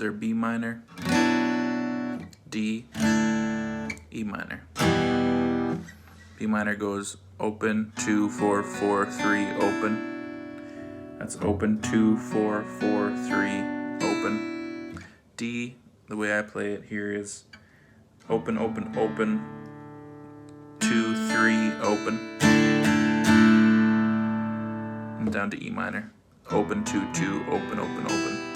either B minor, D, E minor. B minor goes open, 2, 4, 4, 3, open. That's open, 2, 4, 4, 3, open. D, the way I play it here is open, open, open, 2, 3, open. And down to E minor. Open, 2, 2, open, open, open.